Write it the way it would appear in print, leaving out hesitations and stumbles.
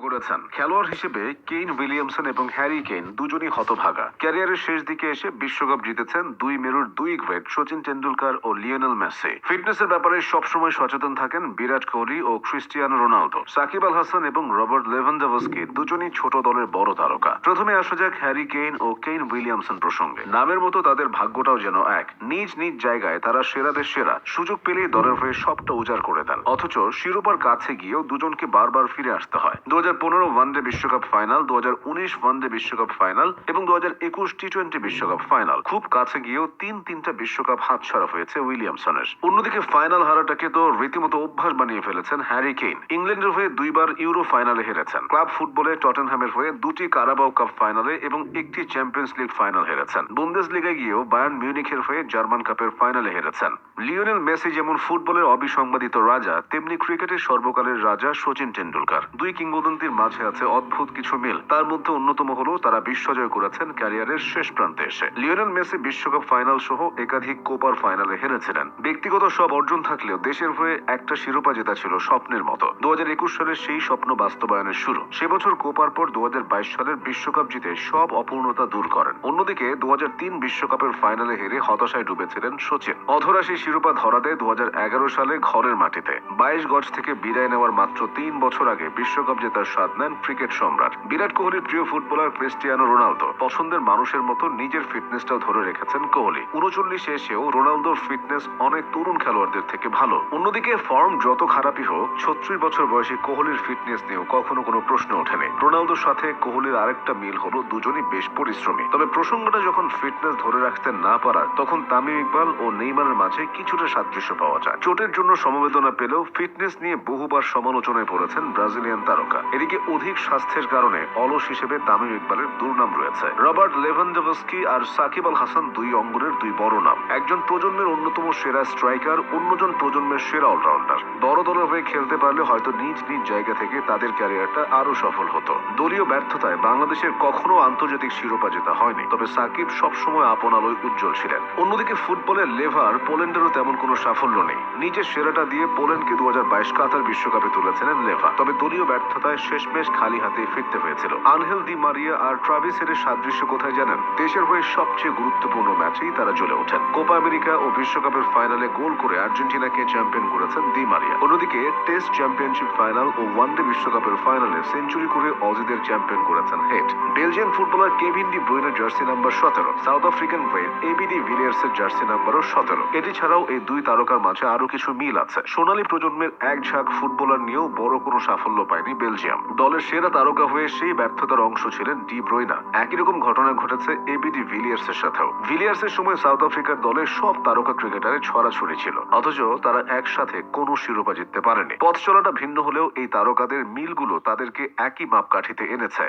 করেছেন। খেলোয়াড় হিসেবে কেইন উইলিয়ামসন এবং হ্যারি কেইন দুজনই হতভাগা। ক্যারিয়ারের শেষ দিকে এসে বিশ্বকাপ জিতেছেন দুই মেরুর দুই গ্রেট সচিন টেন্ডুলকার ও লিওনেল মেসি। ফিটনেসের ব্যাপারে সবসময় সচেতন থাকেন বিরাট কোহলি ও ক্রিস্টিয়ানো রোনালদো। সাকিব আল হাসান এবং রবার্ট লেভানডোভস্কি দুজনই ছোট দলের বড় তারকা। প্রথমে আসা যাক হ্যারি কেইন ও কেইন উইলিয়ামসন প্রসঙ্গে। নামের মতো তাদের ভাগ্যটাও যেন এক। নিজ নিজ জায়গায় তারা সেরাদের সেরা। সুযোগ পেলেই দলের হয়ে সবটা উজাড় করে দেন। অথচ শিরোপার কাছে গিয়েও দুজনকে বারবার ফিরে আসতে হয়। 2015 ওয়ানডে বিশ্বকাপ ফাইনাল, 2019 ওয়ানডে বিশ্বকাপ ফাইনাল এবং 2021 টি-20 বিশ্বকাপ ফাইনাল। খুব কাছে গিয়েও তিনটা বিশ্বকাপ হাতছাড়া হয়েছে উইলিয়ামসনের। অন্যদিকে ফাইনাল হারাটাকে তো রীতিমতো অভ্যাস বানিয়ে ফেলেছেন হ্যারি কেইন। ইংল্যান্ডের হয়ে দুইবার ইউরো ফাইনালে হেরেছেন। ক্লাব ফুটবলে টটেনহ্যামের হয়ে দুটি কারাবাও কাপ ফাইনালে এবং একটি চ্যাম্পিয়ন্স লিগ ফাইনাল হেরেছেন। বুন্দেসলিগায় গিয়েও বায়ার্ন মিউনিখের হয়ে জার্মান কাপের ফাইনালে হেরেছেন। লিওনেল মেসি যেমন ফুটবলের অবিসংবাদিত রাজা, তেমনি ক্রিকেটের সর্বকালের রাজা সচিন টেন্ডুলকার। দুই কিংবদন্তির মাঝে আছে অদ্ভুত কিছু মিল। তার মধ্যে অন্যতম হলো তারা বিশ্বজয় করেছেন ক্যারিয়ারের শেষ প্রান্তে এসে। লিওনেল মেসি বিশ্বকাপ ফাইনাল সহ একাধিক কোপার ফাইনালে হেরেছিলেন। ব্যক্তিগত সব অর্জন থাকলেও দেশের হয়ে একটা শিরোপা জেতা ছিল স্বপ্নের মতো। 2021 সালের সেই স্বপ্ন বাস্তবায়নের শুরু। সে বছর কোপার পর 2022 সালের বিশ্বকাপ জিতে সব অপূর্ণতা দূর করেন। অন্যদিকে 2003 বিশ্বকাপের ফাইনালে হেরে হতাশায় ডুবেছিলেন সচিন। অধরা সেই শিরোপা ধরা দেয় 2011 সালে ঘরের মাটিতে। 22 গজ থেকে বিদায় নেওয়ার মাত্র 3 বছর আগে বিশ্বকাপ জেতার স্বাদ নেন ক্রিকেট সম্রাট। বিরাট কোহলির প্রিয় ফুটবলার ক্রিস্টিয়ানো রোনালদো। পছন্দের মানুষের মতো নিজের ফিটনেসটাও ধরে রেখেছেন কোহলি। 39 এসেও রোনালদোর ফিটনেস অনেক তরুণ খেলোয়াড়দের থেকে ভালো। অন্যদিকে ফর্ম যত খারাপই হোক, 36 বছর বয়সী কোহলির ফিটনেস নিয়েও কখনো কোনো প্রশ্ন ওঠেনি। রোনালদোর সাথে কোহলির আরেকটা মিল হলো দুজনই বেশ পরিশ্রমী। তবে প্রসঙ্গটা যখন ফিটনেস ধরে রাখতে না পারার, তখন তামিম ইকবাল ও নেইমারের মাঝে কিছুটা সাদৃশ্য পাওয়া যায়। চোটের জন্য সমবেদনা পেলেও ফিটনেস নিয়ে বহুবার সমালোচনায় পড়েছেন ব্রাজিলিয়ান তারকা। এদিকে অধিক স্বাস্থ্যের কারণে অলস হিসেবে তামিম ইকবালের দুর্নাম রয়েছে। রবার্ট লেভানডোভস্কি আর সাকিব আল হাসান দুই অঙ্গনের দুই বড় নাম। একজন প্রজন্মের অন্যতম সেরা স্ট্রাইকার, অন্যজন প্রজন্মের সেরা অলরাউন্ডার। বড় দলের হয়ে খেলতে পারলে হয়তো নিজ নিজ জায়গা থেকে তাদের ক্যারিয়ারটা আরো সফল হতো। দলীয় ব্যর্থতায় বাংলাদেশের কখনো আন্তর্জাতিক শিরোপা জেতা হয়নি, তবে সাকিব সবসময় আপন আলোয় উজ্জ্বল ছিলেন। অন্যদিকে ফুটবলের লেভার পোল্যান্ডেরও তেমন কোনো সাফল্য নেই। নিজের সেরাটা দিয়ে পোল্যান্ডকে 2022 কাতার বিশ্বকাপে তুলেছিলেন লেভা। তবে দলীয় ব্যর্থতায় শেষমেশ খালি হাতে ফিরতে হয়েছিল। আনহেল দি মারিয়া আর ট্রাভিস হেডের সাদৃশ্য কোথায় জানেন? দেশের হয়ে সবচেয়ে গুরুত্বপূর্ণ ম্যাচেই তারা জ্বলে ওঠেন। কোপা আমেরিকা ও বিশ্বকাপের ফাইনালে গোল করে আর্জেন্টিনাকে চ্যাম্পিয়ন করেছেন দি মারিয়া। অন্যদিকে টেস্ট চ্যাম্পিয়নশিপ ফাইনাল ও ওয়ানডে বিশ্বকাপের ফাইনালে সেঞ্চুরি করে অজিদের চ্যাম্পিয়ন করেছেন Head. Belgian footballer Kevin De ব্রুইনের jersey number 17, South African great ABD ভিলিয়ার্সের জার্সি নাম্বারও 17। এটি ছাড়াও এই দুই তারকার মাঝে আরো কিছু মিল আছে। সোনালী প্রজন্মের এক ঝাঁক ফুটবলার নিয়েও বড় কোনো সাফল্য পায়নি বেলজিয়াম। দলের সেরা তারকা হয়ে সেই ব্যর্থতার অংশ ছিলেন ডি ব্রুইনা। একই রকম ঘটনা ঘটেছে এবিডি ভিলিয়ার্সের সাথেও। ভিলিয়ার্সের সময় সাউথ আফ্রিকার দলের সব তারকা ক্রিকেটারের ছড়াছড়ি ছিল, অথচ তারা একসাথে কোনো শিরোপা জিততে পারেনি। পথ চলাটা ভিন্ন হলেও এই তারকাদের মিলগুলো তাদেরকে একই মাপকাঠিতে এনেছে।